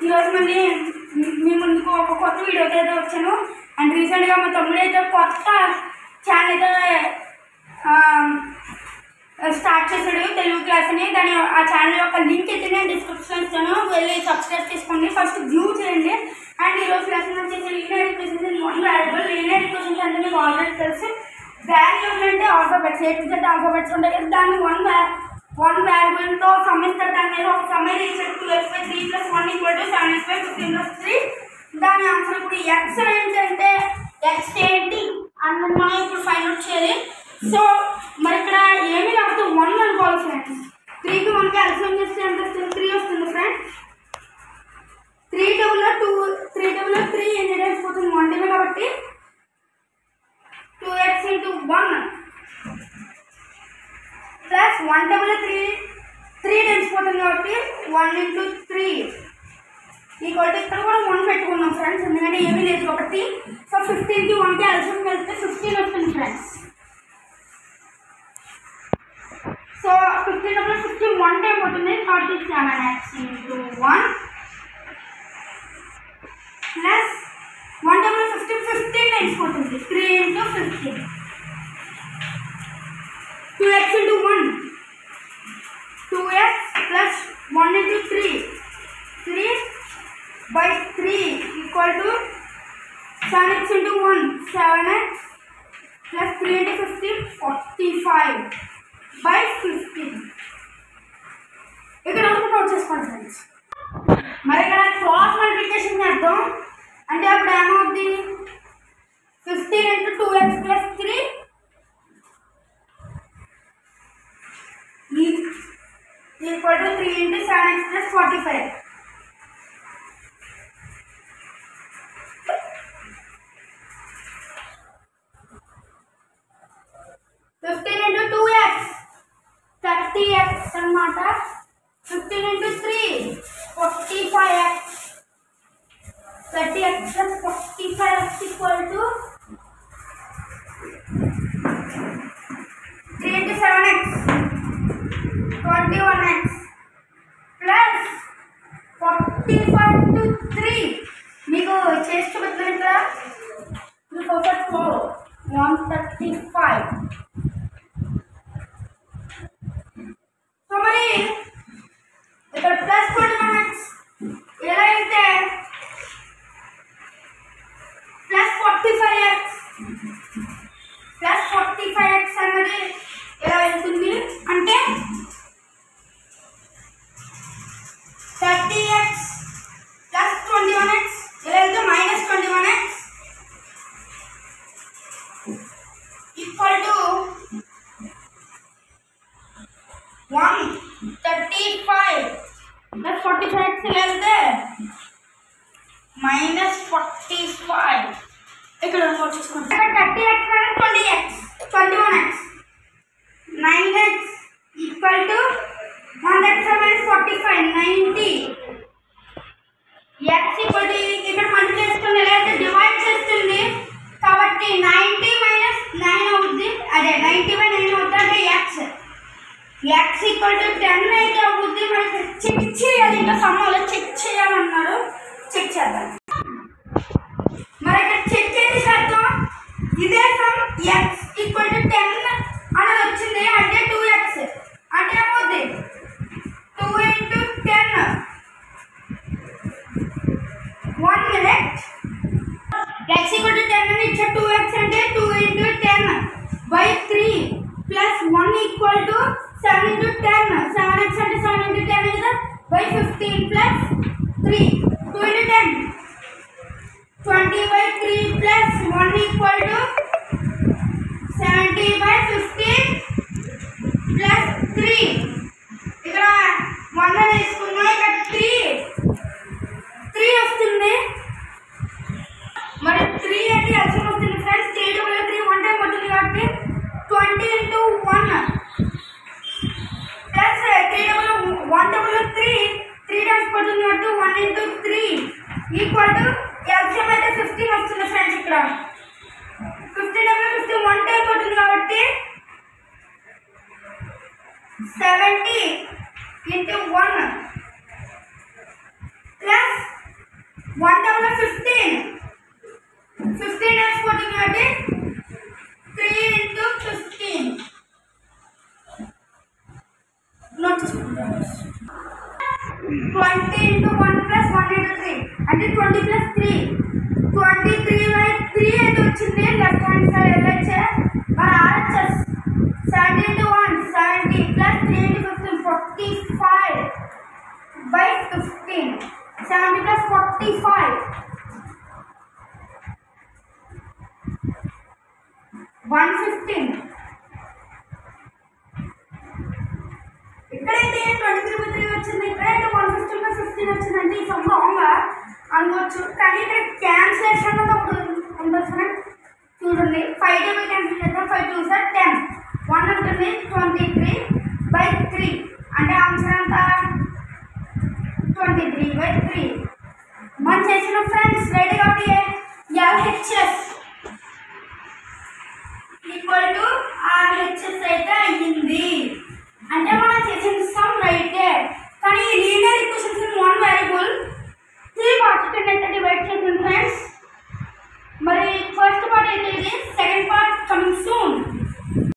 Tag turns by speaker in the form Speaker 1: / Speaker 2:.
Speaker 1: ఈరోజు మళ్ళీ మీ ముందుకు ఒక కొత్త వీడియోతో అయితే వచ్చాను. అండ్ రీసెంట్గా మా తమ్ముడు అయితే కొత్త ఛానల్ అయితే స్టార్ట్ చేశాడు, తెలుగు క్లాస్ అని. దాని ఆ ఛానల్ యొక్క లింక్ అయితే నేను డిస్క్రిప్షన్ ఇస్తాను, వెళ్ళి సబ్స్క్రైబ్ చేసుకోండి, ఫస్ట్ వ్యూ చేయండి. అండ్ ఈరోజు లెసన్ వచ్చేసి linear equations non variable. Linear equations అంటే మీకు ఆల్రెడీ తెలుసు. వేరియబుల్ అంటే alphabets, A to Z alphabets ఉంటాయి కదా, దాన్ని వన్ వేరియబుల్తో సమ్మిస్తారు. దాని మీద ఒక సమ్మేది ఇచ్చారు 2x/3 + 1 = 7x/15 + 3. దాని ఆన్సర్ ఇప్పుడు ఎక్స్ ఏంటంటే ఎక్స్ ఏంటి అన్నది మనం ఇప్పుడు ఫైండ్ అవుట్ చేయాలి. సో మరి ఇక్కడ ఏమీ లేకపోతే 1 అనుకోవాలి ఫ్రెండ్స్. 3కి 1కి ఎల్సిఎం చేస్తే ఎంత వస్తుంది? 3 వస్తుంది ఫ్రెండ్స్. 3 టేబుల్లో 3 ఎన్ని టైమ్స్ పోతుంది? 1 టేబుల్ కాబట్టి 2x × 1 ప్లస్ 1 టేబుల్లో 3 టైమ్స్ పోతుంది కాబట్టి 1 × 3 ఈక్వల్ టు ఇక్కడ కూడా 1 పెట్టుకున్నాం ఫ్రెండ్స్, ఎందుకంటే ఏమీ లేదు కాబట్టి. సో 15కి 1కి ఎల్సిఎం వెళ్తే 15 వస్తుంది ఫ్రెండ్స్. సో 15 టేబుల్లో 15 1 టైం అవుతుంది, 37x × 1 ప్లస్ 1 టేబుల్లో 15 టైమ్స్ పోతుంది, 3 × 15 2x × 1 2x plus 1 × 3 3/3 equal to 7x × 1 7x plus 3 × 15 45/15. ఇక్కడ వరకు నోట్ చేసుకోండి ఫ్రెండ్స్. మరి ఇక్కడ క్రాస్ మల్టిప్లికేషన్ చేద్దాం. అంటే అప్పుడు ఏమవుద్ది? 15 × 2x + 3 equal to 3 × 7x + 45. 15 × 2x 30x అన్నమాట. 15 × 3 45x 30x + 45x equal to 3 × 7x 21x plus 45 × 3 మీకు చేసి చూపుతున్నాను ఇక్కడ 135. సో మరి ఇక్కడ ప్లస్ 21x ఎలా అయితే ప్లస్ 45x అన్నది ఎలా వెళ్తుంది అంటే 30x ప్లస్ 21x ఎలా వెళ్తే -21x equal to 135 plus 45x ఎలా వెళ్తే -45. ఇక్కడ నోట్ చేసుకోండి. 30x - 20x 21x 9x equal to 135 - 45 90. x equal to ఇక్కడ మల్టిప్లై చేస్తుంది, ఎలా అయితే డివైడ్ చేస్తుంది కాబట్టి 90 - 9 అవుద్ది. అదే 90/9 అవుతుంది అంటే x ఈక్వల్ టు 10 అయితే అవుద్ది. మరి చెక్ చేయాలి, ఇంకా సమ్మలో చెక్ చేయాలన్నారు, చెక్ చేద్దాం. మరి ఇక్కడ చెక్ చేసి చేద్దాం. ఇదే సమ్ x ఈక్వల్ టు 10 అనేది వచ్చింది అంటే 2x అంటే ఏమవుద్ది? 2 × 10 1 minute. x ఈక్వల్ టు 10 అని ఇచ్చే 2x అంటే 2 × 10/3 ప్లస్ 1 ఈక్వల్ టు 7 × 10 7x అంటే 7 × 10 కదా /15 plus 3 2 × 10 20/3 plus 1 equal to 70/15 plus 3. ఇక్కడ 1 అని తీసుకున్నాం, ఇక్కడ 3 వస్తుంది. మరి 3 అంటే ఎల్సిఎం వస్తుంది ఫ్రెండ్స్. 3 × 3 1 టైం పడుతుంది కాబట్టి 20 × 1 ప్లస్ 3 టైమ్స్ పడుతుంది కాబట్టి 1 × 3 ఈక్వల్ టు ఎల్సిఎం అయితే 15 వస్తుంది ఫ్రెండ్స్. ఇక్కడ 15 × 1 టైం పడుతుంది కాబట్టి 70 × 1 ప్లస్ 20 into 1 plus 1 into 3 అంటే 20 plus 3 23/3 అయితే వచ్చింది లెఫ్ట్ హ్యాండ్ సైడ్ వెళ్ళొచ్చే మరి RHS 70 into 1 70 plus 3 into 15 45/15 70 plus 45 115 ఇక్కడైతే 23/3 వచ్చింది ఇక్కడైతే 115/15 వచ్చిందంటే ఈ సమ్ రాంగ్గా అనుకోవచ్చు కానీ ఇక్కడ క్యాన్సిలేషన్ ఉంటుంది ఫ్రెండ్స్ చూడండి 5 2 క్యాన్సిల్ చేద్దాం 5 2 సార్ 10 1 ఉంటుంది 23/3 అంటే ఆన్సర్ ఎంత 23/3 మనం చేసిన ఫ్రెండ్స్ రెడీ కాబట్టి LHS